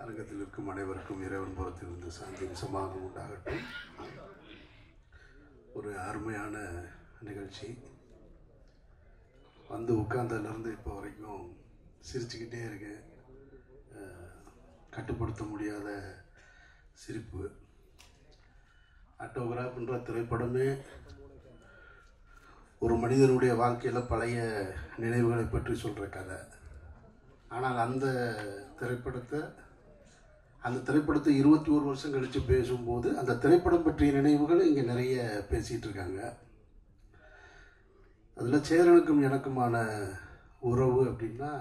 அரங்கத்தில் இருக்கும் அனைவருக்கும் இறைவன் புறத்திலிருந்து சாந்தியும் சமாதானம் உண்டாகட்டும். ஒரு அருமையான நிகழ்ச்சி. வந்து உட்கார்ந்ததுலேருந்து இப்போ வரைக்கும் சிரிச்சுக்கிட்டே இருக்கேன். கட்டுப்படுத்த முடியாத சிரிப்பு. ஆட்டோகிராஃப்ன்ற திரைப்படமே ஒரு மனிதனுடைய வாழ்க்கையில் பழைய நினைவுகளை பற்றி சொல்கிற கதை. ஆனால் அந்த திரைப்படத்தை 21 வருஷம் கழித்து பேசும்போது அந்த திரைப்படம் பற்றிய நினைவுகள் இங்கே நிறைய பேசிகிட்டு இருக்காங்க. அதில் சேரனுக்கும் எனக்குமான உறவு அப்படின்னா,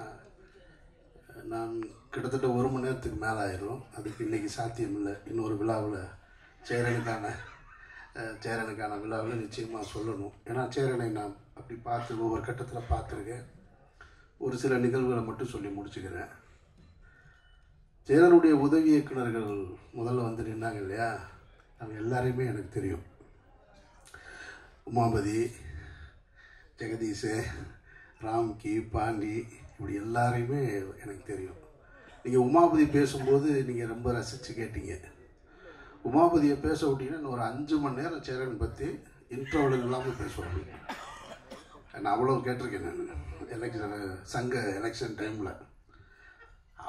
நான் கிட்டத்தட்ட 1 மணி நேரத்துக்கு மேலே ஆயிரும். அதுக்கு இன்றைக்கி சாத்தியம் இல்லை. இன்னொரு விழாவில் சேரனுக்கான விழாவில் நிச்சயமாக சொல்லணும். ஏன்னா சேரனை நான் அப்படி பார்த்து ஒவ்வொரு கட்டத்தில் பார்த்துருக்கேன். ஒரு சில நிகழ்வுகளை மட்டும் சொல்லி முடிச்சுக்கிறேன். சேரனுடைய உதவி இயக்குநர்கள் முதல்ல வந்து நின்னாங்க இல்லையா, அவங்க எல்லாரையுமே எனக்கு தெரியும். உமாபதி, ஜெகதீஷ், ராம்கி, பாண்டி, இப்படி எல்லாரையுமே எனக்கு தெரியும். நீங்கள் உமாபதி பேசும்போது நீங்கள் ரொம்ப ரசித்து கேட்டீங்க. உமாபதியை பேச விட்டீங்கன்னா இன்னும் ஒரு 5 மணி நேரம் சேரன் பற்றி இன்ட்ரோவல் இல்லாமல் பேசுவாங்க. நான் அவ்வளோ கேட்டிருக்கேன். நான் சங்க எலெக்ஷன் டைமில்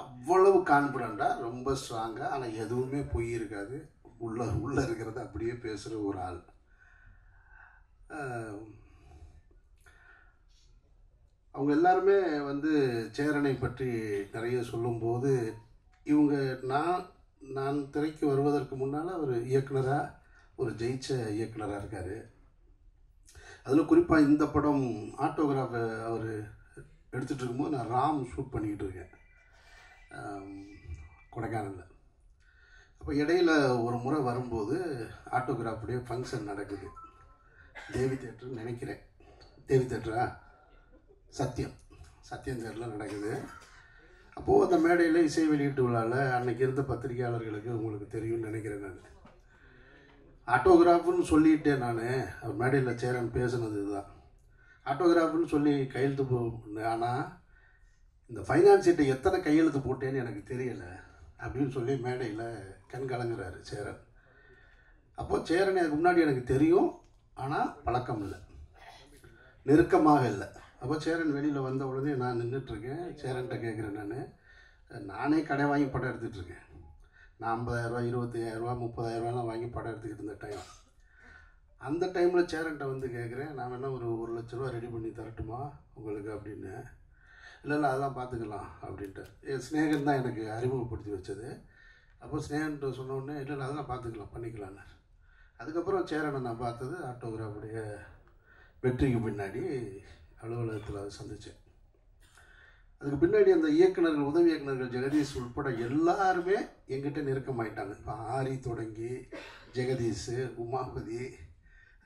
அவ்வளவு கான்ஃபிடண்ட்டாக, ரொம்ப ஸ்ட்ராங்காக, ஆனால் எதுவுமே பொய் இருக்காது. உள்ளே இருக்கிறத அப்படியே பேசுகிற ஒரு ஆள். அவங்க எல்லாருமே வந்து சேரனை பற்றி நிறைய சொல்லும்போது, இவங்க நான் திரைக்கு வருவதற்கு முன்னால் ஒரு இயக்குனராக, ஒரு ஜெயிச்ச இயக்குனராக இருக்கார். அதில் குறிப்பாக இந்த படம் ஆட்டோகிராஃப் அவர் எடுத்துகிட்டு இருக்கும்போது நான் ராம் ஷூட் பண்ணிக்கிட்டு இருக்கேன் கொடைக்கானலில். அப்போ இடையில் ஒரு முறை வரும்போது ஆட்டோகிராஃபுடைய ஃபங்க்ஷன் நடக்குது. தேவி தேட்டர்னு நினைக்கிறேன். தேவி தேட்டரா? சத்யம் தேட்டரில் நடக்குது. அப்போது அந்த மேடையில் இசை வெளியீட்டு விழாவில் அன்றைக்கி இருந்த பத்திரிகையாளர்களுக்கு உங்களுக்கு தெரியும்னு நினைக்கிறேன். நான் ஆட்டோகிராஃப்னு சொல்லிட்டேன். நான் அவர் மேடையில் சேரன் பேசுனது இதுதான். ஆட்டோகிராஃப்னு சொல்லி கையெழுத்து ஆனால் இந்த ஃபைனான்ஸ் சீட்டை எத்தனை கையெழுத்து போட்டேன்னு எனக்கு தெரியலை அப்படின்னு சொல்லி மேடையில் கண் கலங்குறாரு சேரன். அப்போது சேரன் எனக்கு முன்னாடி எனக்கு தெரியும், ஆனால் பழக்கம் இல்லை, நெருக்கமாக இல்லை. அப்போ சேரன் வெளியில் வந்த உடனே நான் நின்றுட்டுருக்கேன். சேரன்கிட்ட கேட்குறேன், நானே கடை வாங்கி படம் எடுத்துகிட்ருக்கேன். நான் 50,000, 25,000, 30,000 வாங்கி படம் எடுத்துக்கிட்டு இருந்த டைம். அந்த டைமில் சேரன்ட்ட வந்து கேட்குறேன், நான் வேணால் ஒரு 1,00,000 ரெடி பண்ணி தரட்டுமா உங்களுக்கு அப்படின்னு. இல்லை அதெல்லாம் பார்த்துக்கலாம் அப்படின்ட்டு. என் ஸ்நேகன் தான் எனக்கு அறிமுகப்படுத்தி வச்சது. அப்போ ஸ்நேகன்ட்ட சொன்னோடனே இல்லை அதெல்லாம் பார்த்துக்கலாம், பண்ணிக்கலான்னு. அதுக்கப்புறம் சேரனை நான் பார்த்தது ஆட்டோகிராஃபுடைய வெற்றிக்கு பின்னாடி அலுவலகத்தில் அதை சந்தித்தேன். அதுக்கு பின்னாடி அந்த இயக்குநர்கள், உதவி இயக்குநர்கள் ஜெகதீஷ் உட்பட எல்லாருமே எங்கிட்ட நெருக்கமாயிட்டாங்க. இப்போ ஆரி தொடங்கி ஜெகதீஷ், உமாபதி,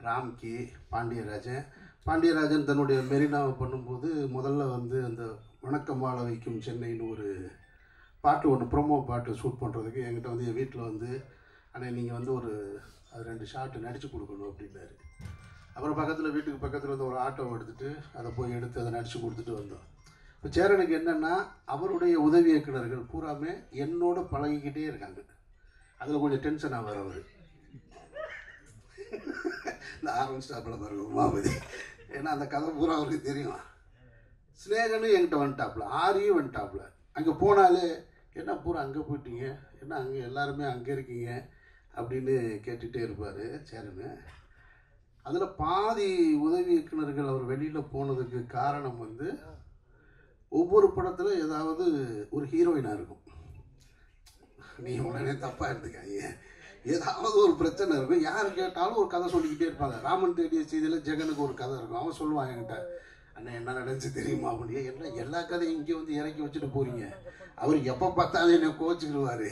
ராம்கி, பாண்டியராஜன் தன்னுடைய மெரினாவை பண்ணும்போது முதல்ல வந்து அந்த வணக்கம் வாழ வைக்கும் சென்னைன்னு ஒரு பாட்டு ஒன்று, ப்ரோமோ பாட்டு ஷூட் பண்ணுறதுக்கு என்கிட்ட வந்து என் வீட்டில் வந்து, ஆனால் நீங்கள் வந்து ஒரு 2 ஷாட்டு நடித்து கொடுக்கணும் அப்படின்னாரு. அப்புறம் வீட்டுக்கு பக்கத்தில் வந்து ஒரு ஆட்டோ எடுத்துகிட்டு அதை போய் எடுத்து அதை நடித்து கொடுத்துட்டு வந்தோம். இப்போ சேரனுக்கு என்னென்னா, அவருடைய உதவி இயக்குநர்கள் பூராமே என்னோட பழகிக்கிட்டே இருக்காங்க. அதில் கொஞ்சம் டென்ஷன் ஆவார் அவர். இந்த ஆரம்பிச்சிட்டாப்பில் பாருங்க உமாபதி, ஏன்னா அந்த கதை பூரா அவருக்கு தெரியும். ஸ்நேகனும் என்கிட்ட வந்துட்டாப்புல, ஆரியும் வந்துட்டாப்புல. அங்கே போனாலே என்ன பூரா அங்கே போயிட்டீங்க, என்ன அங்கே எல்லாருமே அங்கே இருக்கீங்க அப்படின்னு கேட்டுகிட்டே இருப்பார் சேரனு. அதில் பாதி உதவி இயக்குநர்கள் அவர் வெளியில் போனதுக்கு காரணம் வந்து, ஒவ்வொரு படத்தில் ஏதாவது ஒரு ஹீரோயினாக இருக்கும். நீ உடனே தப்பாக எடுத்துக்காங்க, ஏதாவது ஒரு பிரச்சனை இருக்கும். யார் கேட்டாலும் ஒரு கதை சொல்லிக்கிட்டே இருப்பாங்க. ராமன் தேடிய செய்தியில் ஜெகனுக்கு ஒரு கதை இருக்கும். அவன் சொல்லுவான் என்கிட்ட, அண்ணன் என்ன நடந்துச்சு தெரியுமா அப்படின்னு. என்ன எல்லா கதையும் இங்கே வந்து இறக்கி வச்சுட்டு போகிறீங்க. அவர் எப்போ பார்த்தாலும் என்னை கோச்சிக்கிடுவார்.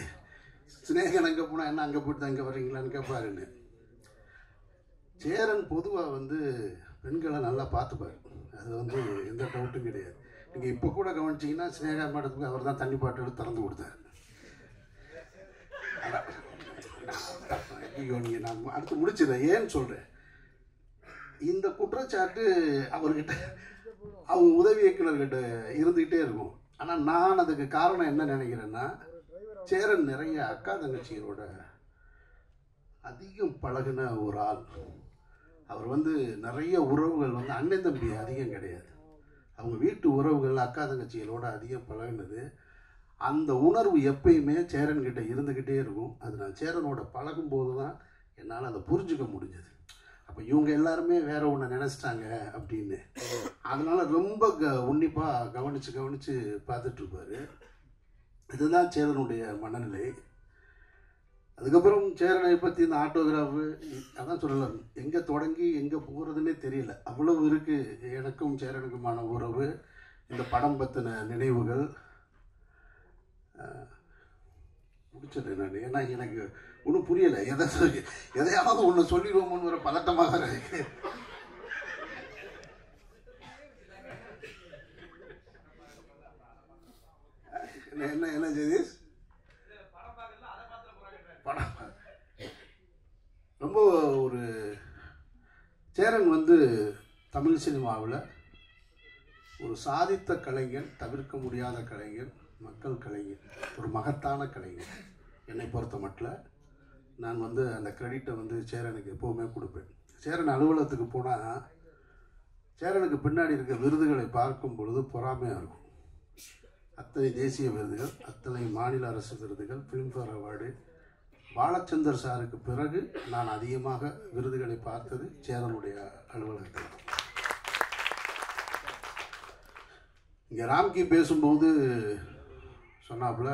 ஸ்நேகன் அங்கே போனால் என்ன அங்கே போய்ட்டு தான் இங்கே வர்றீங்களான்னு கேட்பாருன்னு. சேரன் பொதுவாக வந்து பெண்களை நல்லா பார்த்துப்பார். அது வந்து எந்த டவுட்டும் கிடையாது. நீங்கள் இப்போ கூட கவனிச்சிங்கன்னா ஸ்நேகா மேடத்துக்கு அவர் தான் தண்ணி பாட்டு எடுத்து திறந்து கொடுத்தார். ஐயோ, நீங்கள் நான் அடுத்து முடிச்சிடறேன். ஏன்னு சொல்கிறேன், இந்த குற்றச்சாட்டு அவர்கிட்ட, அவங்க உதவி இயக்குநர்கிட்ட இருந்துக்கிட்டே இருக்கும். ஆனால் நான் அதுக்கு காரணம் என்ன நினைக்கிறேன்னா, சேரன் நிறைய அக்கா தங்கச்சிகளோட அதிகம் பழகின ஒரு ஆள். அவர் வந்து நிறைய உறவுகள் வந்து அண்ணன் தம்பி அதிகம் கிடையாது, அவங்க வீட்டு உறவுகள் அக்கா தங்கச்சிகளோட அதிகம் பழகினது. அந்த உணர்வு எப்பயுமே சேரன்கிட்ட இருந்துக்கிட்டே இருக்கும். அது நான் சேரனோட பழகும்போது தான் என்னால் அதை புரிஞ்சுக்க முடிஞ்சது. அப்போ இவங்க எல்லாருமே வேற ஒன்று நினச்சிட்டாங்க அப்படின்னு. அதனால் ரொம்ப உன்னிப்பாக கவனித்து பார்த்துட்ருப்பார். இதுதான் சேரனுடைய மனநிலை. அதுக்கப்புறம் சேரனை பற்றி இந்த ஆட்டோகிராஃபு அதான் சொல்லலாம், எங்கே தொடங்கி எங்கே போகிறதுனே தெரியல, அவ்வளவு இருக்குது எனக்கும் சேரனுக்குமான உறவு. இந்த படம் பற்றின நினைவுகள் முடிச்சது நான். ஏன்னா எனக்கு ஒன்றும் புரியலை, எதையாவது ஒன்று சொல்லிடுவோமோன்னு ஒரு பதட்டமாக இருக்கு. என்ன என்ன ஜெகதீஷ், படம் ரொம்ப ஒரு சேரன் வந்து தமிழ் சினிமாவில் ஒரு சாதித்த கலைஞன், தவிர்க்க முடியாத கலைஞன், மக்கள் கலைஞர், ஒரு மகத்தான கலைஞர். என்னை பொறுத்த மட்டும் நான் வந்து அந்த கிரெடிட்டை வந்து சேரனுக்கு எப்போவுமே கொடுப்பேன். சேரன் அலுவலகத்துக்கு போனால் சேரனுக்கு பின்னாடி இருக்க விருதுகளை பார்க்கும் பொழுது பொறாமையாக இருக்கும். அத்தனை தேசிய விருதுகள், அத்தனை மாநில அரசு விருதுகள், ஃபிலிம்ஃபேர் அவார்டு. பாலச்சந்தர் சாருக்கு பிறகு நான் அதிகமாக விருதுகளை பார்த்தது சேரனுடைய அலுவலகத்தில். இங்கே ராம்கி பேசும்போது சொன்னாப்புல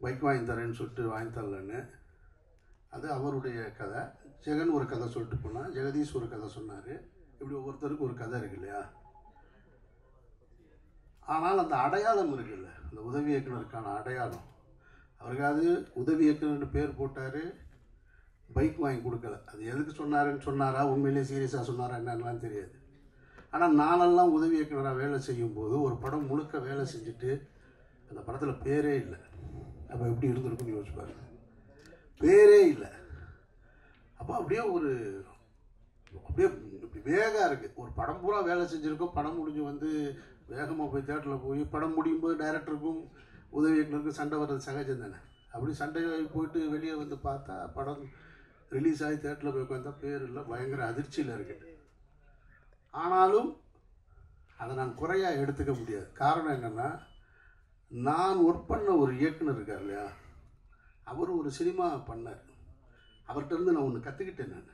பைக் வாங்கி தரேன்னு சொல்லிட்டு வாங்கி தரலன்னு. அது அவருடைய கதை. ஜெகன் ஒரு கதை சொல்லிட்டு போனால், ஜெகதீஷ் ஒரு கதை சொன்னார். இப்படி ஒவ்வொருத்தருக்கும் ஒரு கதை இருக்கு இல்லையா? ஆனால் அந்த அடையாளம் இருக்குல்ல, அந்த உதவி இயக்குனருக்கான அடையாளம், அவருக்காவது உதவி இயக்குனர்னு பேர் போட்டார், பைக் வாங்கி கொடுக்கல. அது எதுக்கு சொன்னாருன்னு சொன்னாரா, உண்மையிலே சீரியஸாக சொன்னாரா என்னென்னலாம் தெரியாது. ஆனால் நானெல்லாம் உதவி இயக்குனராக வேலை செய்யும்போது ஒரு படம் முழுக்க வேலை செஞ்சுட்டு அந்த படத்தில் பேரே இல்லை. அப்போ எப்படி இருந்திருக்குன்னு யோசிப்பாரு. பேரே இல்லை. அப்போ அப்படியே வேகம் இருக்குது. ஒரு படம் பூரா வேலை செஞ்சுருக்கோம், படம் முடிஞ்சு வந்து வேகமாக போய் தேட்டரில் போய் படம் முடியும் போது டைரக்டருக்கும் உதவி இயக்குனருக்கும் சண்டை வர்றது சகஜம் தானே. அப்படி சண்டை போயிட்டு வெளியே வந்து பார்த்தா படம் ரிலீஸ் ஆகி தேட்டரில் போய் உட்காந்தா பேர் இல்லை, பயங்கர அதிர்ச்சியில் இருக்குது. ஆனாலும் அதை நான் குறையாக எடுத்துக்க முடியாது. காரணம் என்னென்னா, நான் ஒர்க் பண்ண ஒரு இயக்குனர் இருக்கார் இல்லையா, அவர் ஒரு சினிமா பண்ணார். அவர்கிட்ட இருந்து நான் ஒன்று கற்றுக்கிட்டேன்.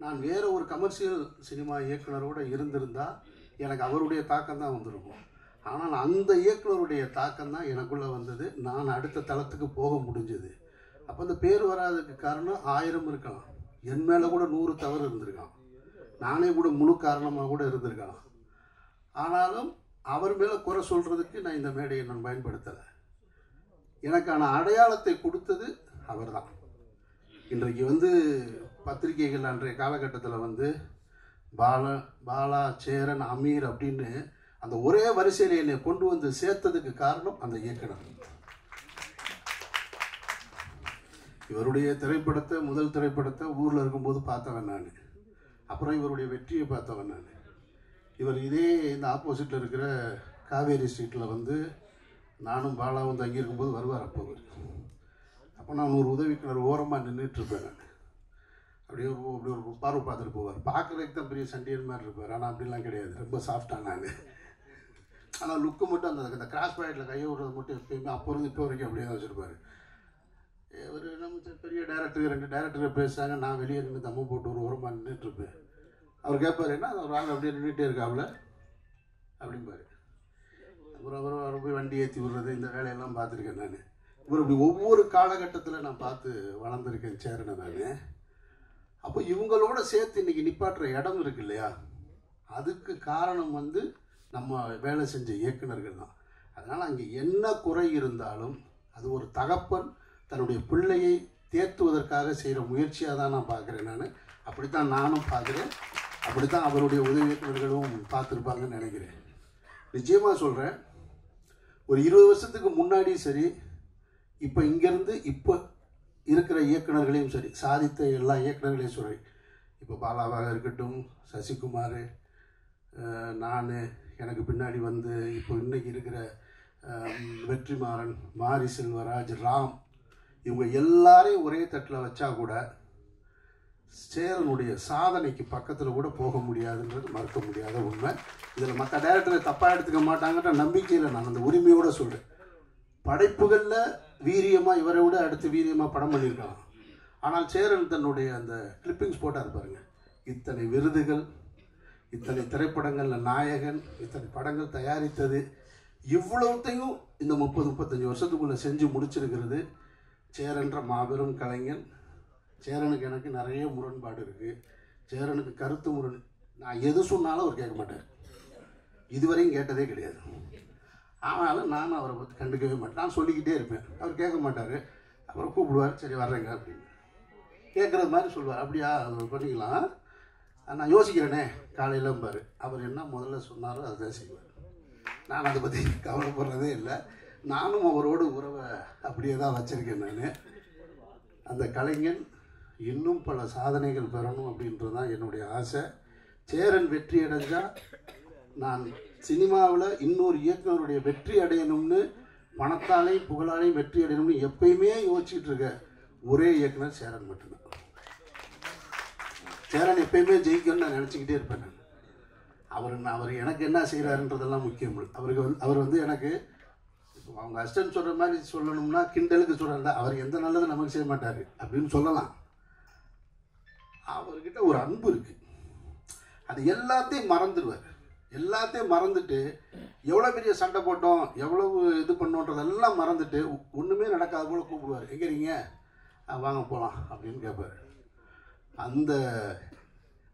நான் வேறு ஒரு கமர்ஷியல் சினிமா இயக்குனரோடு இருந்திருந்தால் எனக்கு அவருடைய தாக்கம் தான் வந்திருக்கும். ஆனால் அந்த இயக்குனருடைய தாக்கம் தான் எனக்குள்ளே வந்தது. நான் அடுத்த தளத்துக்கு போக முடிஞ்சது. அப்போ அந்த பேர் வராதுக்கு காரணம் 1000 இருக்கலாம். என் மேலே கூட 100 தவறு இருந்திருக்கான். நானே கூட முழு காரணமாக கூட இருந்திருக்கலாம். ஆனாலும் அவர் மேலே குறை சொல்கிறதுக்கு நான் இந்த மேடையை நான் பயன்படுத்தலை. எனக்கான அடையாளத்தை கொடுத்தது அவர் தான். இன்றைக்கு வந்து பத்திரிகைகள் அன்றைய காலகட்டத்தில் வந்து பாலா, சேரன், அமீர் அப்படின்னு அந்த ஒரே வரிசையில் என்னை கொண்டு வந்து சேர்த்ததுக்கு காரணம் அந்த இயக்குனர். இவருடைய திரைப்படத்தை, முதல் திரைப்படத்தை ஊரில் இருக்கும்போது பார்த்தவன் நான். அப்புறம் இவருடைய வெற்றியை பார்த்தவன் நான். இவர் இதே இந்த ஆப்போசிட்டில் இருக்கிற காவேரி ஸ்ட்ரீட்டில் வந்து நானும் பாலாவும் தங்கியிருக்கும்போது வருவார். அப்போ நான் ஒரு உதவிக்கிணறு ஓரமாக நின்றுட்டுருப்பேன். நான் அப்படியே ஒரு பார்வை பார்த்துட்டு போவார். பார்க்குறதுக்கு தான் பெரிய சண்டியன் மாதிரி இருப்பார், ஆனால் அப்படிலாம் கிடையாது. ரொம்ப சாஃப்டாக நான். ஆனால் லுக்கு மட்டும் அந்த கிராஸ் பாயிண்டில் கையை விடுறது மட்டும் எப்பயுமே அப்போ இருந்து இப்போ வரைக்கும் அப்படியே தான் வச்சுருப்பார். ஒரு நம்ம பெரிய டேரக்டர் 2 டேரக்டர் பேசுகிறாங்க, நான் வெளியே நின்று தம்ம போட்டு ஒரு ஓரமாக நின்றுட்டுருப்பேன். அவர் கேட்பார், என்ன ஒரு ஆள் அப்படியே நின்றுட்டே இருக்காப்புல அப்படிம்பாரு. அப்புறம் அவர் போய் வண்டி ஏற்றி விடுறது, இந்த வேலையெல்லாம் பார்த்துருக்கேன் நான். இவர் இப்படி ஒவ்வொரு காலகட்டத்தில் நான் பார்த்து வளர்ந்துருக்கேன் சேரனை நான். அப்போ இவங்களோட சேர்த்து இன்றைக்கி நிப்பாட்டுற இடம் இருக்கு இல்லையா, அதுக்கு காரணம் வந்து நம்ம வேலை செஞ்ச இயக்குனர்கள் தான். அதனால் அங்கே என்ன குறை இருந்தாலும் அது ஒரு தகப்பன் தன்னுடைய பிள்ளையை தேர்த்துவதற்காக செய்கிற முயற்சியாக தான் நான் பார்க்குறேன். நான் அப்படித்தான் நானும் பார்க்குறேன். அப்படித்தான் அவருடைய உதவி இயக்குனர்களும் பார்த்துருப்பாங்கன்னு நினைக்கிறேன். நிச்சயமாக சொல்கிறேன், ஒரு 20 வருஷத்துக்கு முன்னாடி சரி, இப்போ இங்கேருந்து இப்போ இருக்கிற இயக்குனர்களையும் சரி, சாதித்த எல்லா இயக்குனர்களையும் சரி, இப்போ பாலாவாக இருக்கட்டும், சசிகுமார், நான், எனக்கு பின்னாடி வந்து இப்போ இன்றைக்கி இருக்கிற வெற்றிமாறன், மாரி செல்வராஜ், ராம், இவங்க எல்லாரையும் ஒரே தட்டில் வச்சா கூட சேரனுடைய சாதனைக்கு பக்கத்தில் கூட போக முடியாதுன்றது மறுக்க முடியாத உண்மை. இதில் மற்ற டைரக்டரை தப்பாக எடுத்துக்க மாட்டாங்கன்ற நம்பிக்கையில் நான் அந்த உரிமையோடு சொல்கிறேன். படைப்புகளில் வீரியமாக இவரை விட அடுத்து வீரியமாக படம் பண்ணியிருக்கலாம். ஆனால் சேரன் தன்னுடைய அந்த கிளிப்பிங்ஸ் போட்டார் பாருங்க, இத்தனை விருதுகள், இத்தனை திரைப்படங்களில் நாயகன், இத்தனை படங்கள் தயாரித்தது, இவ்வளவுத்தையும் இந்த 30-35 வருஷத்துக்குள்ளே செஞ்சு முடிச்சிருக்கிறது சேரன்ற மாபெரும் கலைஞன். சேரனுக்கு எனக்கு நிறைய முரண்பாடு இருக்குது. சேரனுக்கு கருத்து முரண், நான் எது சொன்னாலும் அவர் கேட்க மாட்டார், இதுவரையும் கேட்டதே கிடையாது. ஆனாலும் நான் அவரை பற்றி கண்டுக்கவே மாட்டேன், நான் சொல்லிக்கிட்டே இருப்பேன், அவர் கேட்க மாட்டார். அப்புறம் கூப்பிடுவார், சரி வர்றேங்க அப்படின்னு கேட்குறது மாதிரி சொல்லுவார். அப்படியா அது பண்ணிக்கலாம், நான் யோசிக்கிறேனே காலையிலம்பார். அவர் என்ன முதல்ல சொன்னாரோ அதுதான் செய்வார். நான் அதை பற்றி கவலைப்படுறதே இல்லை. நானும் அவரோடு உறவை அப்படியே தான் வச்சுருக்கேன். நான் அந்த கலைஞன் இன்னும் பல சாதனைகள் பெறணும் அப்படின்றது தான் என்னுடைய ஆசை. சேரன் வெற்றி அடைஞ்சால் நான் சினிமாவில் இன்னொரு இயக்குனருடைய வெற்றி அடையணும்னு, பணத்தாலையும் புகழாலையும் வெற்றி அடையணும்னு எப்பயுமே யோசிச்சுட்டு இருக்க ஒரே இயக்குனர் சேரன் மட்டும்தான். சேரன் எப்பயுமே ஜெயிக்கணும்னு நான் நினச்சிக்கிட்டே இருப்பேன். நான் அவர் எனக்கு என்ன செய்கிறாருன்றதெல்லாம் முக்கியம். அவர் வந்து எனக்கு இப்போ அவங்க அசிஸ்டன்ட் சொல்கிற மாதிரி சொல்லணும்னா கிண்டலுக்கு சொல்கிறாங்க, அவர் எந்த நல்லதும் நமக்கு செய்ய மாட்டார் அப்படின்னு சொல்லலாம். அவர்கிட்ட ஒரு அன்பு இருக்குது, அது எல்லாத்தையும் மறந்துடுவார். எல்லாத்தையும் மறந்துட்டு எவ்வளோ பெரிய சண்டை போட்டோம், எவ்வளவு இது பண்ணோன்றதெல்லாம் மறந்துட்டு ஒன்றுமே நடக்காத போல் கூப்பிடுவார். எங்கே இருக்கீங்க, வாங்க போகலாம் அப்படின்னு கேட்பார்.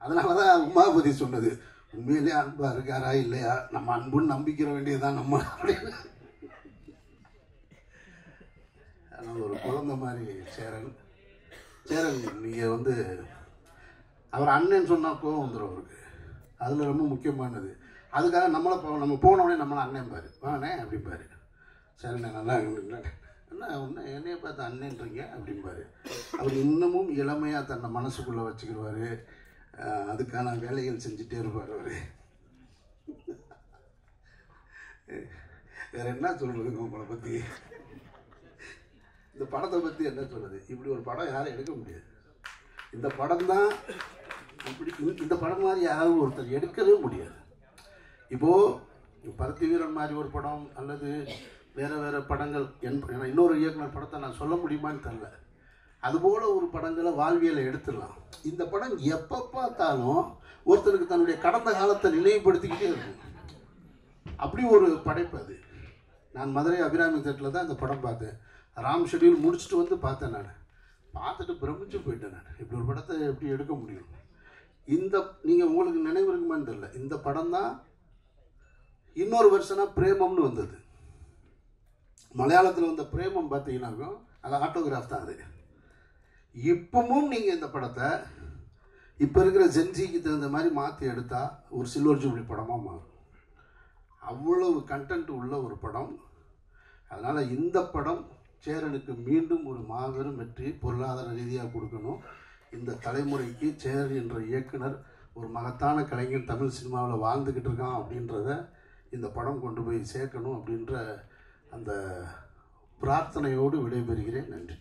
அதனால தான் உமாபதி சொன்னது, உண்மையிலே அன்பாக இருக்காரா இல்லையா, நம்ம அன்புன்னு நம்பிக்கிற வேண்டியதுதான் நம்ம அப்படின்னு. ஆனால் ஒரு குழந்தை மாதிரி சேரன். நீங்கள் வந்து அவர் அண்ணன் சொன்னால் கோவம் வந்துடும் அவருக்கு, அதில் ரொம்ப முக்கியமானது. அதுக்காக நம்ம போனோடனே நம்மளை அண்ணன் பாரு, வாண்ணே அப்படிம்பாரு. சரிண்ணே நல்லா என்ன ஒன்று என்னைய பார்த்து அண்ணன்றீங்க அப்படிம்பாரு. அவர் இன்னமும் இளமையாக தன்னை மனசுக்குள்ளே வச்சுக்கிடுவார். அதுக்கான வேலைகள் செஞ்சுட்டே இருப்பார் அவர். வேறு என்ன சொல்கிறதுங்க உங்களை பற்றி, இந்த படத்தை பற்றி என்ன சொல்கிறது. இப்படி ஒரு படம் யாரும் எடுக்க முடியாது. இந்த படம் தான் இப்படி, இந்த படம் மாதிரி யாரும் ஒருத்தர் எடுக்கவே முடியாது. இப்போது பருத்தி வீரன் மாதிரி ஒரு படம் அல்லது வேறு படங்கள் இன்னொரு இயக்குனர் படத்தை நான் சொல்ல முடியுமான்னு தெரியல. அதுபோல் ஒரு படங்களை வாழ்வியலை எடுத்துடலாம். இந்த படம் எப்போ பார்த்தாலும் ஒருத்தருக்கு தன்னுடைய கடந்த காலத்தை நினைவுபடுத்திக்கிட்டே இருக்கும். அப்படி ஒரு படைப்பு அது. நான் மதுரை அபிராமி தேட்டரில் தான் இந்த படம் பார்த்தேன். ராம் ஷெட்யூல் முடிச்சுட்டு வந்து பார்த்தேன். நான் பார்த்துட்டு பிரமிச்சு போயிட்டேன். நான் இப்படி ஒரு படத்தை எப்படி எடுக்க முடியும். நீங்கள் உங்களுக்கு நினைவு இருக்குமான்னு தெரியல, இந்த படம் தான் இன்னொரு வருஷனாக பிரேமம்னு வந்தது. மலையாளத்தில் வந்த பிரேமம் பார்த்தீங்கன்னாக்கும் அது ஆட்டோகிராஃப் தான். அது இப்பவும் நீங்கள் இந்த படத்தை இப்போ இருக்கிற ஜென்சிக்கு தகுந்த மாதிரி மாற்றி எடுத்தால் ஒரு சில்வர் ஜூப்ளி படமாக மாறும். அவ்வளவு கண்டென்ட் உள்ள ஒரு படம். அதனால் இந்த படம் சேரனுக்கு மீண்டும் ஒரு மாபெரும் வெற்றி பொருளாதார ரீதியாக கொடுக்கணும். இந்த தலைமுறைக்கு சேரன் என்ற இயக்குனர் ஒரு மகத்தான கலைஞன் தமிழ் சினிமாவில் வாழ்ந்துக்கிட்டு இருக்கான் அப்படின்றத இந்த படம் கொண்டு போய் சேர்க்கணும் அப்படின்ற அந்த பிரார்த்தனையோடு விடைபெறுகிறேன். நன்றி.